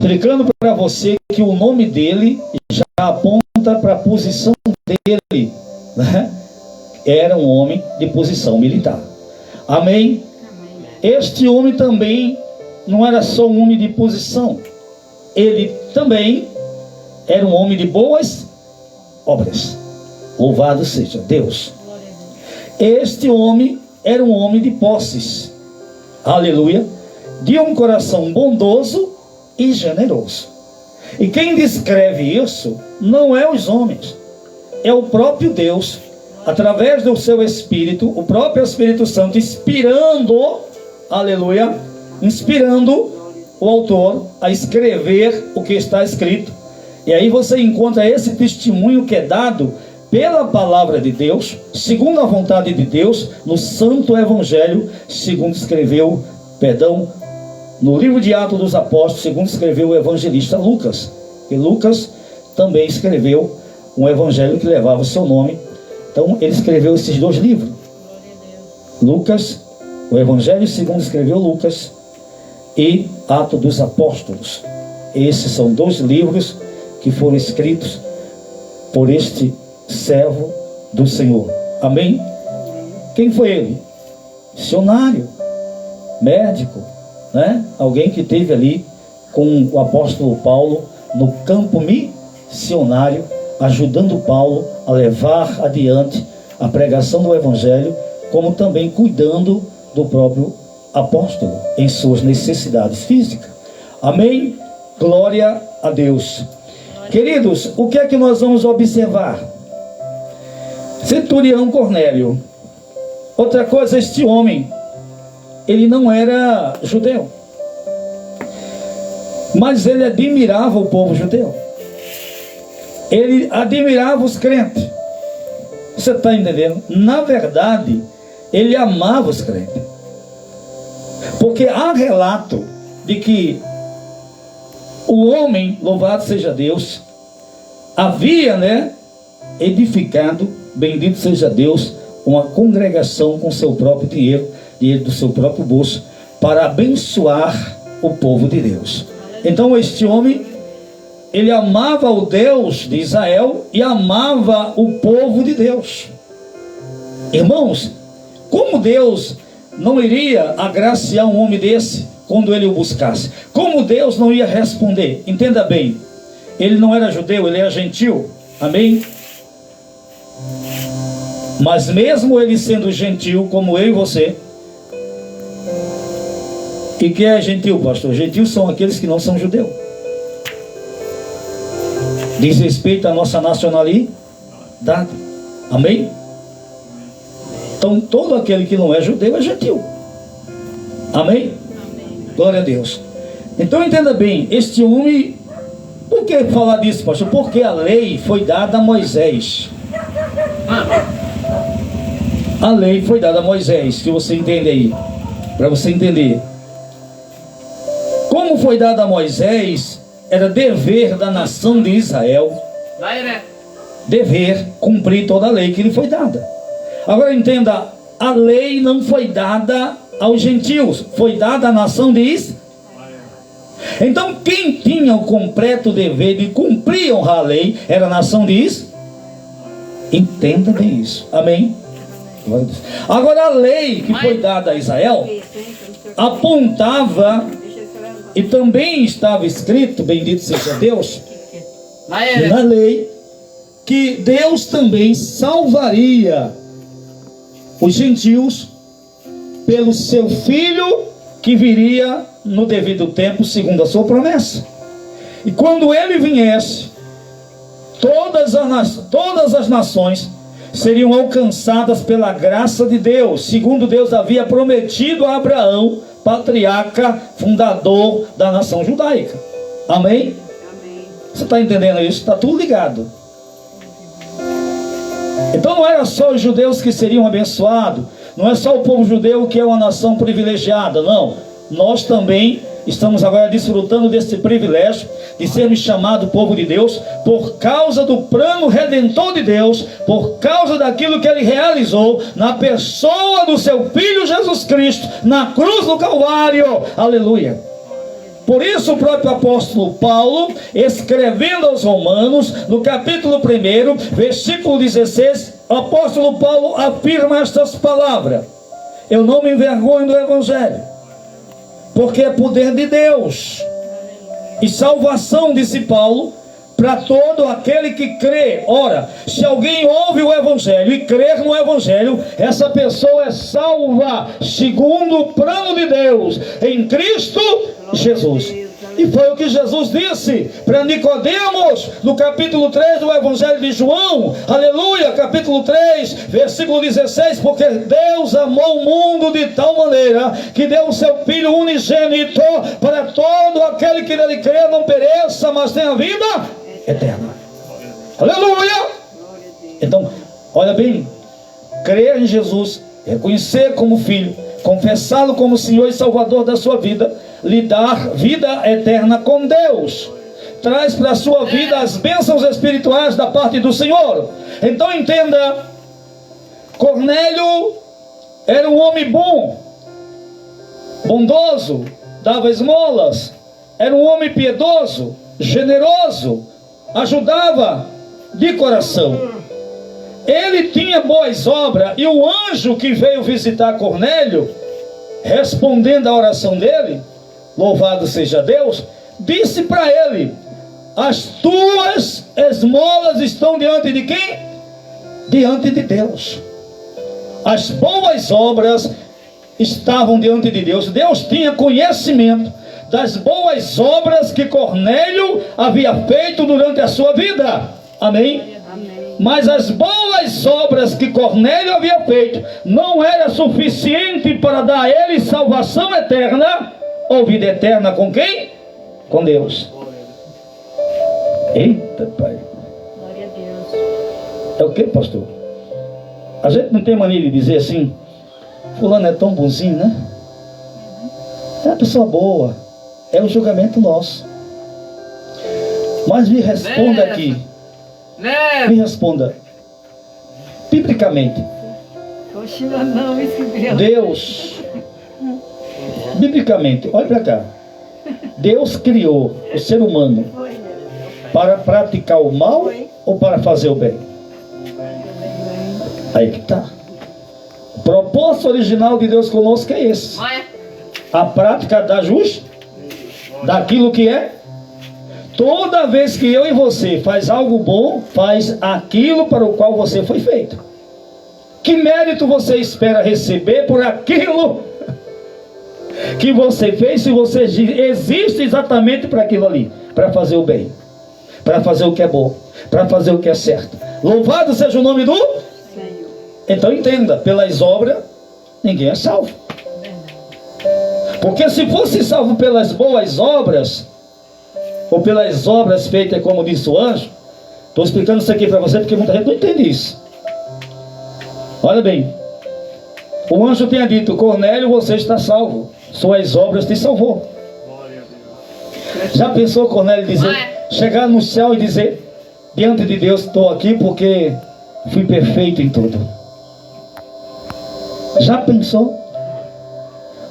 explicando para você que o nome dele já aponta para a posição dele, né? Era um homem de posição militar. Amém? Este homem também não era só um homem de posição, ele também era um homem de boas obras. Louvado seja Deus. Este homem era um homem de posses, aleluia, de um coração bondoso e generoso. E quem descreve isso não é os homens, é o próprio Deus, através do seu Espírito, o próprio Espírito Santo inspirando, aleluia, inspirando o autor a escrever o que está escrito. E aí você encontra esse testemunho que é dado pela palavra de Deus, segundo a vontade de Deus, no Santo Evangelho, segundo escreveu, no livro de Atos dos Apóstolos, segundo escreveu o evangelista Lucas. E Lucas também escreveu um evangelho que levava o seu nome. Então ele escreveu esses dois livros. Lucas, o evangelho segundo escreveu Lucas, e Atos dos Apóstolos. Esses são dois livros que foram escritos por este servo do Senhor. Amém? Quem foi ele? Missionário, médico, né? Alguém que esteve ali com o apóstolo Paulo no campo missionário, ajudando Paulo a levar adiante a pregação do evangelho, como também cuidando do próprio apóstolo em suas necessidades físicas. Amém? Glória a Deus. Queridos, o que é que nós vamos observar? Centurião Cornélio. Outra coisa, este homem, ele não era judeu, mas ele admirava o povo judeu. Ele admirava os crentes. Você está entendendo? Na verdade, ele amava os crentes. Porque há relato de que o homem, louvado seja Deus, havia, edificado, bendito seja Deus, uma congregação com seu próprio dinheiro do seu próprio bolso, para abençoar o povo de Deus. Então este homem, ele amava o Deus de Israel e amava o povo de Deus. Irmãos, como Deus não iria agraciar um homem desse quando ele o buscasse? Como Deus não ia responder? Entenda bem, ele não era judeu, ele era gentil. Amém? Mas mesmo ele sendo gentil, como eu e você. E que é gentil, pastor? Gentil são aqueles que não são judeus. Diz respeito à nossa nacionalidade. Amém? Então todo aquele que não é judeu é gentil. Amém? Glória a Deus. Então entenda bem, este homem, por que falar disso, pastor? Porque a lei foi dada a Moisés. A lei foi dada a Moisés, se você entende aí, para você entender. Como foi dada a Moisés, era dever da nação de Israel, dever cumprir toda a lei que lhe foi dada. Agora entenda, a lei não foi dada aos gentios, foi dada à nação de Israel. Então quem tinha o completo dever de cumprir e honrar a lei era a nação de Israel. Entenda bem isso, amém? Agora a lei que foi dada a Israel apontava, e também estava escrito, bendito seja Deus, na lei, que Deus também salvaria os gentios pelo seu filho que viria no devido tempo, segundo a sua promessa. E quando ele viesse, todas as nações seriam alcançadas pela graça de Deus, segundo Deus havia prometido a Abraão, patriarca, fundador da nação judaica. Amém? Amém. Você está entendendo isso? Está tudo ligado. Então não era só os judeus que seriam abençoados, não é só o povo judeu que é uma nação privilegiada, não. Nós também estamos agora desfrutando desse privilégio de sermos chamados povo de Deus, por causa do plano redentor de Deus, por causa daquilo que Ele realizou na pessoa do seu Filho Jesus Cristo, na cruz do Calvário. Aleluia. Por isso o próprio apóstolo Paulo, escrevendo aos Romanos, no capítulo 1, versículo 16, o apóstolo Paulo afirma estas palavras: eu não me envergonho do Evangelho, porque é poder de Deus e salvação, disse Paulo, para todo aquele que crê. Ora, se alguém ouve o Evangelho e crer no Evangelho, essa pessoa é salva segundo o plano de Deus em Cristo Jesus. E foi o que Jesus disse para Nicodemos no capítulo 3 do Evangelho de João, aleluia, capítulo 3, versículo 16: porque Deus amou o mundo de tal maneira que deu o seu Filho unigênito para todo aquele que nele crê não pereça, mas tenha vida eterna. Aleluia! Então, olha bem, crer em Jesus, reconhecer como Filho, confessá-lo como Senhor e Salvador da sua vida, lhe dar vida eterna com Deus, traz para a sua vida as bênçãos espirituais da parte do Senhor. Então entenda, Cornélio era um homem bom, bondoso, dava esmolas, era um homem piedoso, generoso, ajudava de coração. Ele tinha boas obras, e o anjo que veio visitar Cornélio, respondendo à oração dele, louvado seja Deus, disse para ele: as tuas esmolas estão diante de quem? Diante de Deus. As boas obras estavam diante de Deus. Deus tinha conhecimento das boas obras que Cornélio havia feito durante a sua vida. Amém? Amém. Mas as boas obras que Cornélio havia feito não era suficiente para dar a ele salvação eterna ou vida eterna com quem? Com Deus. Eita, Pai. Glória a Deus. É o que, pastor? A gente não tem mania de dizer assim: fulano é tão bonzinho, né? É uma pessoa boa. É o julgamento nosso. Mas me responda aqui. Me responda. Biblicamente. Deus, biblicamente, olha para cá. Deus criou o ser humano para praticar o mal ou para fazer o bem? Aí que está. O propósito original de Deus conosco é esse: a prática da justiça, daquilo que é. Toda vez que eu e você faz algo bom, faz aquilo para o qual você foi feito. Que mérito você espera receber por aquilo que você fez, se você existe exatamente para aquilo ali? Para fazer o bem, para fazer o que é bom, para fazer o que é certo. Louvado seja o nome do Senhor. Então entenda, pelas obras ninguém é salvo. Porque se fosse salvo pelas boas obras, ou pelas obras feitas como disse o anjo, estou explicando isso aqui para você porque muita gente não entende isso. Olha bem, o anjo tinha dito: Cornélio, você está salvo, suas obras te salvou. Já pensou Cornélio dizer, chegar no céu e dizer diante de Deus: estou aqui porque fui perfeito em tudo? Já pensou?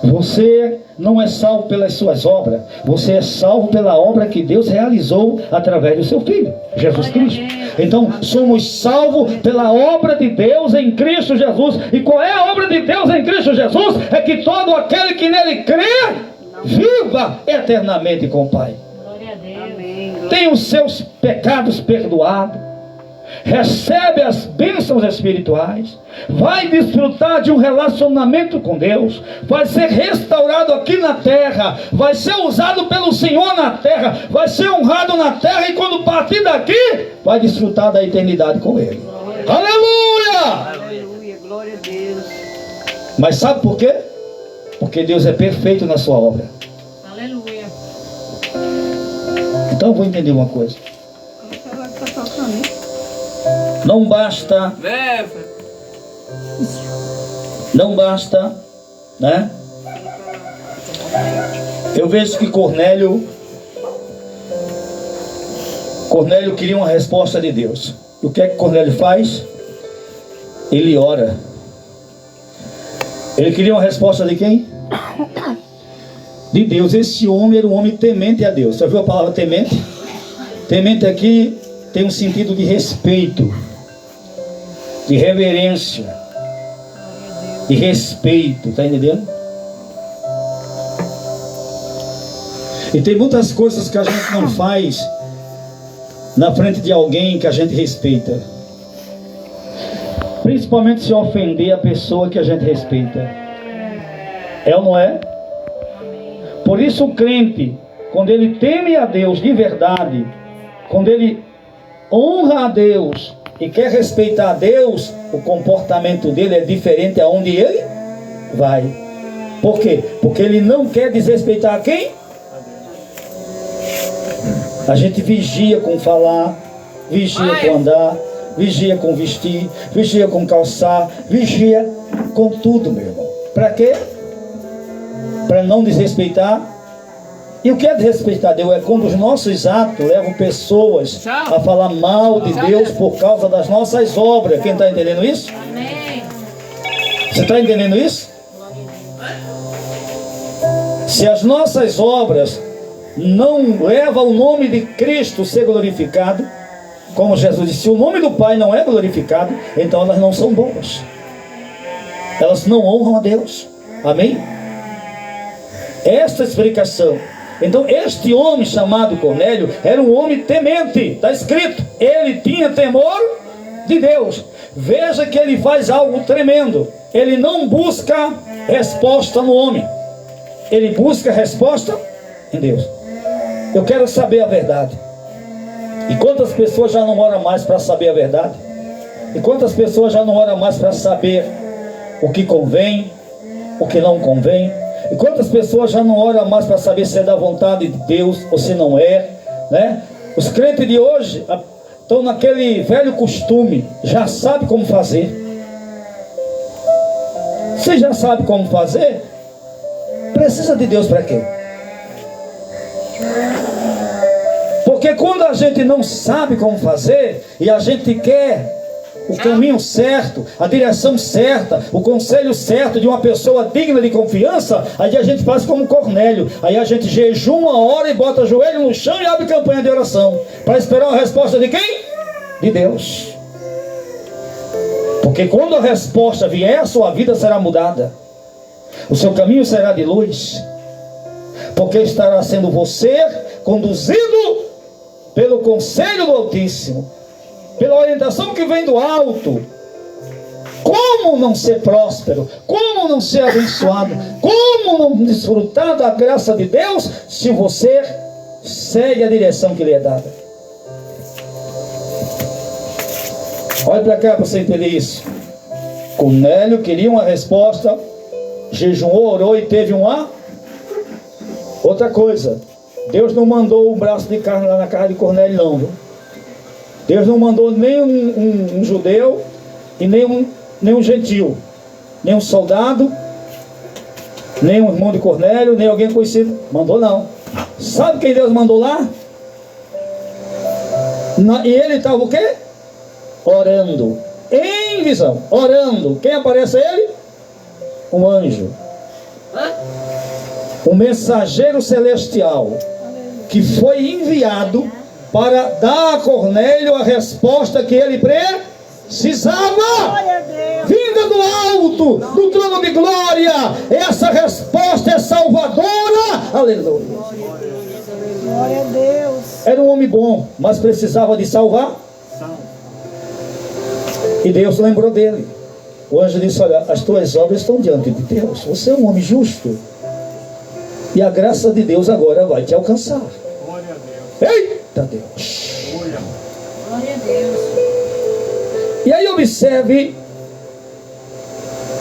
Você não é salvo pelas suas obras, você é salvo pela obra que Deus realizou através do seu Filho, Jesus Cristo. Então, somos salvos pela obra de Deus em Cristo Jesus. E qual é a obra de Deus em Cristo Jesus? É que todo aquele que nele crê, viva eternamente com o Pai. Tem os seus pecados perdoados, recebe as bênçãos espirituais, vai desfrutar de um relacionamento com Deus, vai ser restaurado aqui na terra, vai ser usado pelo Senhor na terra, vai ser honrado na terra, e quando partir daqui, vai desfrutar da eternidade com Ele. Aleluia! Aleluia, glória a Deus. Mas sabe por quê? Porque Deus é perfeito na sua obra. Aleluia. Então eu vou entender uma coisa. Não basta, né? Eu vejo que Cornélio queria uma resposta de Deus. O que é que Cornélio faz? Ele ora. Ele queria uma resposta de quem? de Deus. Esse homem era um homem temente a Deus. Você viu a palavra temente? Temente aqui tem um sentido de respeito, de reverência, de respeito, está entendendo? E tem muitas coisas que a gente não faz na frente de alguém que a gente respeita, principalmente se ofender a pessoa que a gente respeita. É ou não é? Por isso o crente, quando ele teme a Deus de verdade, quando ele honra a Deus e quer respeitar a Deus, o comportamento dele é diferente aonde ele vai. Por quê? Porque ele não quer desrespeitar a quem? A gente vigia com falar, vigia com andar, vigia com vestir, vigia com calçar, vigia com tudo, meu irmão. Para quê? Para não desrespeitar. E o que é desrespeitar Deus? É quando os nossos atos levam pessoas a falar mal de Deus por causa das nossas obras. Quem está entendendo isso? Amém. Você está entendendo isso? Se as nossas obras não levam o nome de Cristo ser glorificado, como Jesus disse, se o nome do Pai não é glorificado, então elas não são boas. Elas não honram a Deus. Amém? Esta explicação. Então este homem chamado Cornélio era um homem temente. Está escrito, ele tinha temor de Deus. Veja que ele faz algo tremendo. Ele não busca resposta no homem, ele busca resposta em Deus. Eu quero saber a verdade. E quantas pessoas já não oram mais para saber a verdade? E quantas pessoas já não oram mais para saber o que convém, o que não convém? E quantas pessoas já não oram mais para saber se é da vontade de Deus ou se não é, né? Os crentes de hoje estão naquele velho costume, já sabe como fazer. Você já sabe como fazer? Precisa de Deus para quê? Porque quando a gente não sabe como fazer e a gente quer o caminho certo, a direção certa, o conselho certo de uma pessoa digna de confiança, aí a gente faz como Cornélio. Aí a gente jejuma uma hora e bota o joelho no chão e abre campanha de oração para esperar uma resposta de quem? De Deus. Porque quando a resposta vier, a sua vida será mudada, o seu caminho será de luz, porque estará sendo você conduzido pelo conselho do Altíssimo, pela orientação que vem do alto. Como não ser próspero? Como não ser abençoado? Como não desfrutar da graça de Deus se você segue a direção que lhe é dada? Olha para cá para você entender isso. Cornélio queria uma resposta, jejuou, orou e teve uma. Outra coisa, Deus não mandou um braço de carne lá na casa de Cornélio, não, viu? Deus não mandou nem um judeu e nem um gentil, nem um soldado, nem um irmão de Cornélio, nem alguém conhecido. Mandou não. Sabe quem Deus mandou lá? E ele estava o quê? Orando. Em visão. Orando. Quem aparece a ele? Um anjo. Um mensageiro celestial que foi enviado para dar a Cornélio a resposta que ele precisava. Vinda do alto, do trono de glória. Essa resposta é salvadora. Aleluia. Glória a Deus. Era um homem bom, mas precisava de salvar. E Deus lembrou dele. O anjo disse, olha, as tuas obras estão diante de Deus. Você é um homem justo. E a graça de Deus agora vai te alcançar. Glória a Deus. Eita Deus. Glória. Glória a Deus. E aí observe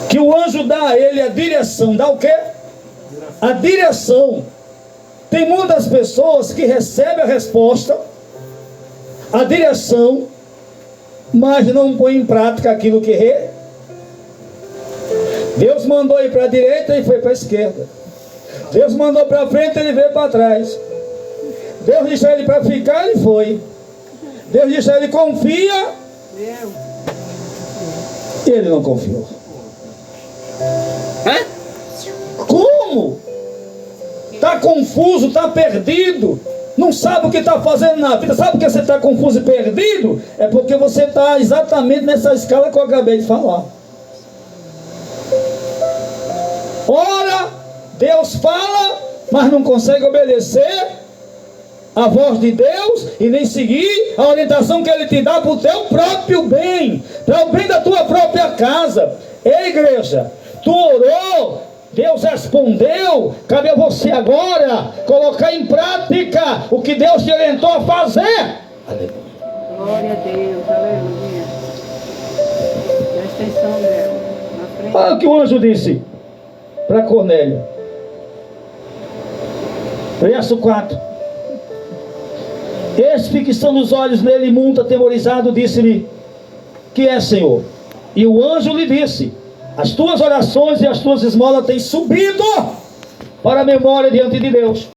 que o anjo dá a ele a direção. Dá o quê? A direção. Tem muitas pessoas que recebem a resposta, a direção, mas não põe em prática aquilo que Deus mandou ir para a direita e foi para a esquerda. Deus mandou para frente, ele veio para trás. Deus disse a ele para ficar, ele foi. Deus disse a ele, confia, e ele não confiou. Como? está confuso, está perdido, não sabe o que está fazendo na vida. Sabe por que você está confuso e perdido? É porque você está exatamente nessa escala que eu acabei de falar. Ora, Deus fala, mas não consegue obedecer a voz de Deus e nem seguir a orientação que Ele te dá para o teu próprio bem, para o bem da tua própria casa. Ei, igreja, tu orou, Deus respondeu, cabe a você agora colocar em prática o que Deus te orientou a fazer. Aleluia. Glória a Deus, aleluia. Presta atenção, Deus. Na frente. Olha o que o anjo disse para Cornélio. Verso 4. Este, fixando os olhos nele, muito atemorizado, disse-lhe: que é, Senhor? E o anjo lhe disse: as tuas orações e as tuas esmolas têm subido para a memória diante de Deus.